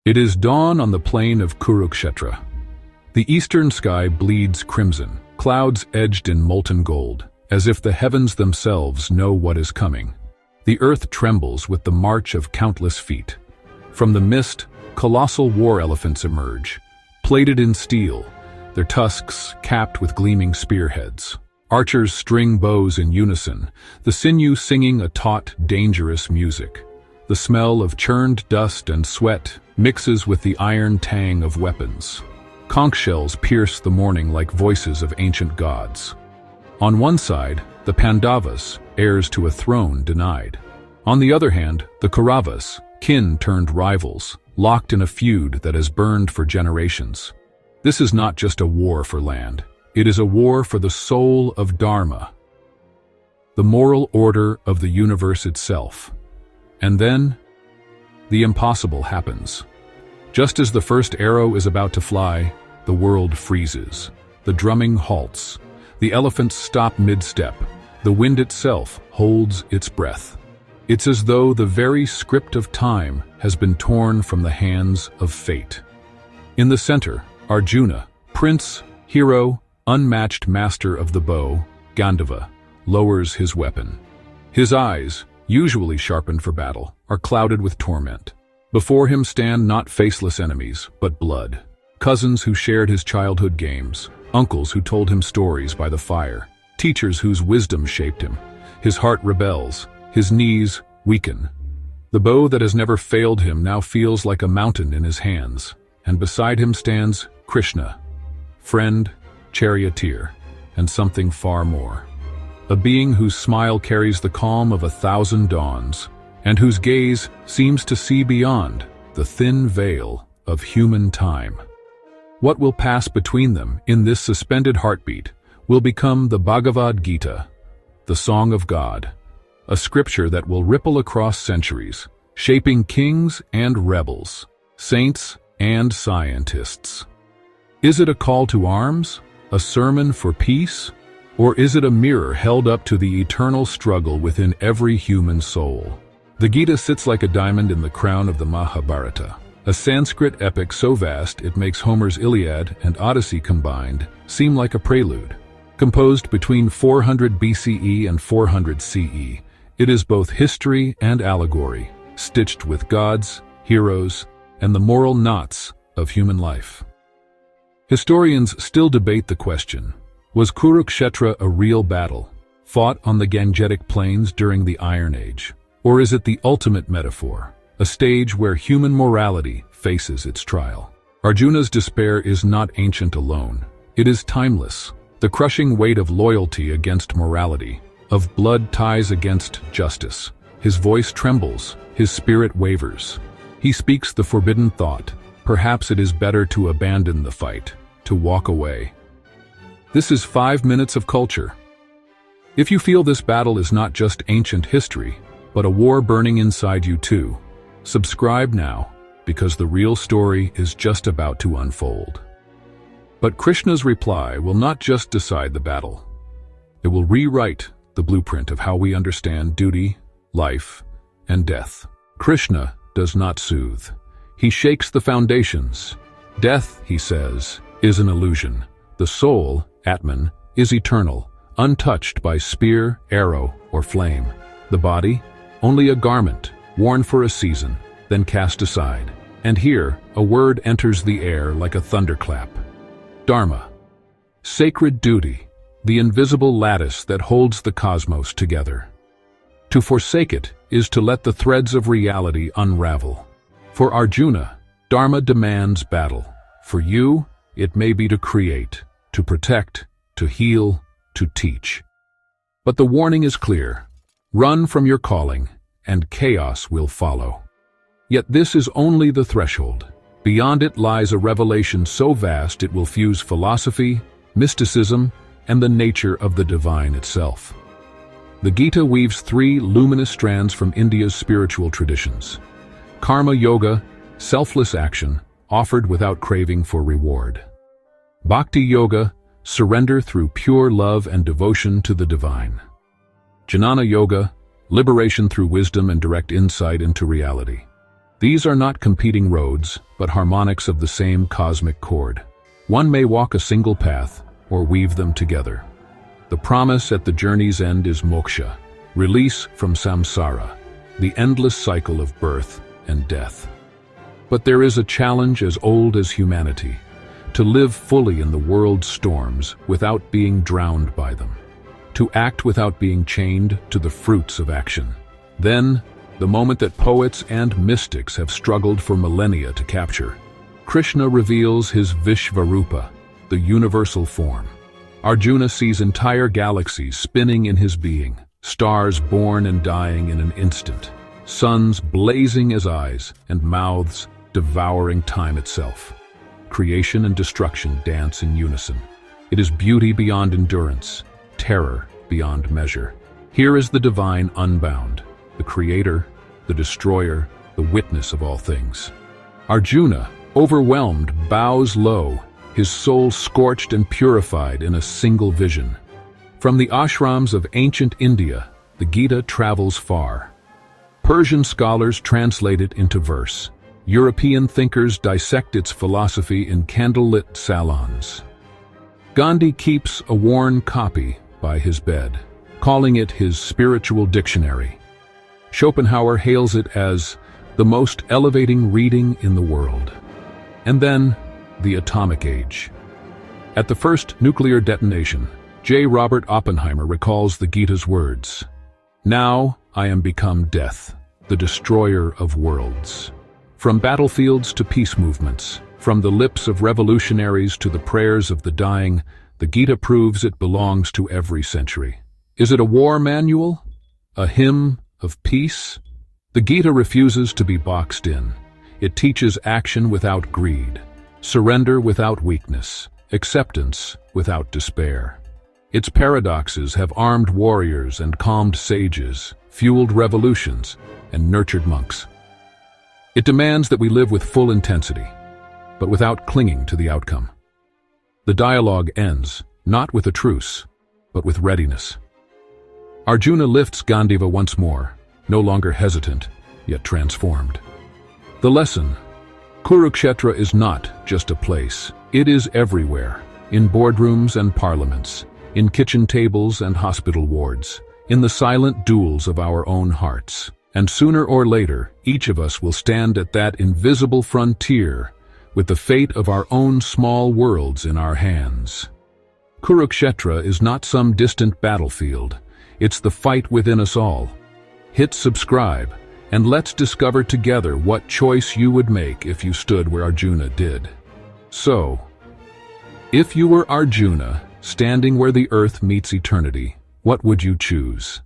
It is dawn on the plain of Kurukshetra. The eastern sky bleeds crimson, clouds edged in molten gold, as if the heavens themselves know what is coming. The earth trembles with the march of countless feet. From the mist, colossal war elephants emerge, plated in steel, their tusks capped with gleaming spearheads. Archers string bows in unison, the sinew singing a taut, dangerous music. The smell of churned dust and sweat mixes with the iron tang of weapons. Conch shells pierce the morning like voices of ancient gods. On one side, the Pandavas, heirs to a throne denied. On the other hand, the Kauravas, kin turned rivals, locked in a feud that has burned for generations. This is not just a war for land. It is a war for the soul of Dharma, the moral order of the universe itself. And then, the impossible happens. Just as the first arrow is about to fly, the world freezes. The drumming halts. The elephants stop mid-step. The wind itself holds its breath. It's as though the very script of time has been torn from the hands of fate. In the center, Arjuna, prince, hero, unmatched master of the bow, Gandhi, lowers his weapon. His eyes, usually sharpened for battle, are clouded with torment. Before him stand not faceless enemies, but blood. Cousins who shared his childhood games, uncles who told him stories by the fire, teachers whose wisdom shaped him. His heart rebels, his knees weaken. The bow that has never failed him now feels like a mountain in his hands, and beside him stands Krishna, friend, charioteer, and something far more. A being whose smile carries the calm of 1,000 dawns, and whose gaze seems to see beyond the thin veil of human time. What will pass between them in this suspended heartbeat will become the Bhagavad Gita, the Song of God, a scripture that will ripple across centuries, shaping kings and rebels, saints and scientists. Is it a call to arms, a sermon for peace, or is it a mirror held up to the eternal struggle within every human soul? The Gita sits like a diamond in the crown of the Mahabharata, a Sanskrit epic so vast it makes Homer's Iliad and Odyssey combined seem like a prelude. Composed between 400 BCE and 400 CE, it is both history and allegory, stitched with gods, heroes, and the moral knots of human life. Historians still debate the question, was Kurukshetra a real battle, fought on the Gangetic plains during the Iron Age? Or is it the ultimate metaphor, a stage where human morality faces its trial? Arjuna's despair is not ancient alone. It is timeless, the crushing weight of loyalty against morality, of blood ties against justice. His voice trembles, his spirit wavers. He speaks the forbidden thought, perhaps it is better to abandon the fight, to walk away. This is 5 minutes of culture. If you feel this battle is not just ancient history, but a war burning inside you too, subscribe now, because the real story is just about to unfold. But Krishna's reply will not just decide the battle. It will rewrite the blueprint of how we understand duty, life, and death. Krishna does not soothe. He shakes the foundations. Death, he says, is an illusion. The soul, Atman, is eternal, untouched by spear, arrow, or flame. The body, only a garment, worn for a season, then cast aside. And here, a word enters the air like a thunderclap. Dharma. Sacred duty, the invisible lattice that holds the cosmos together. To forsake it is to let the threads of reality unravel. For Arjuna, Dharma demands battle. For you, it may be to create, to protect, to heal, to teach. But the warning is clear. Run from your calling, and chaos will follow. Yet this is only the threshold. Beyond it lies a revelation so vast it will fuse philosophy, mysticism, and the nature of the divine itself. The Gita weaves 3 luminous strands from India's spiritual traditions. Karma yoga, selfless action, offered without craving for reward. Bhakti yoga, surrender through pure love and devotion to the divine. Jnana yoga, liberation through wisdom and direct insight into reality. These are not competing roads, but harmonics of the same cosmic chord. One may walk a single path, or weave them together. The promise at the journey's end is moksha, release from samsara, the endless cycle of birth and death. But there is a challenge as old as humanity, to live fully in the world's storms without being drowned by them, to act without being chained to the fruits of action. Then, the moment that poets and mystics have struggled for millennia to capture, Krishna reveals his Vishvarupa, the universal form. Arjuna sees entire galaxies spinning in his being, stars born and dying in an instant, suns blazing as eyes, and mouths devouring time itself. Creation and destruction dance in unison. It is beauty beyond endurance, terror beyond measure. Here is the divine unbound, the creator, the destroyer, the witness of all things. Arjuna, overwhelmed, bows low, his soul scorched and purified in a single vision. From the ashrams of ancient India, the Gita travels far. Persian scholars translate it into verse. European thinkers dissect its philosophy in candlelit salons. Gandhi keeps a worn copy by his bed, calling it his spiritual dictionary. Schopenhauer hails it as the most elevating reading in the world. And then, the atomic age. At the first nuclear detonation, J. Robert Oppenheimer recalls the Gita's words, "Now I am become death, the destroyer of worlds." From battlefields to peace movements, from the lips of revolutionaries to the prayers of the dying, the Gita proves it belongs to every century. Is it a war manual? A hymn of peace? The Gita refuses to be boxed in. It teaches action without greed, surrender without weakness, acceptance without despair. Its paradoxes have armed warriors and calmed sages, fueled revolutions, and nurtured monks. It demands that we live with full intensity, but without clinging to the outcome. The dialogue ends, not with a truce, but with readiness. Arjuna lifts Gandhiva once more, no longer hesitant, yet transformed. The lesson: Kurukshetra is not just a place. It is everywhere, in boardrooms and parliaments, in kitchen tables and hospital wards, in the silent duels of our own hearts. And sooner or later, each of us will stand at that invisible frontier with the fate of our own small worlds in our hands. Kurukshetra is not some distant battlefield. It's the fight within us all. Hit subscribe, and let's discover together what choice you would make if you stood where Arjuna did. So, if you were Arjuna, standing where the earth meets eternity, what would you choose?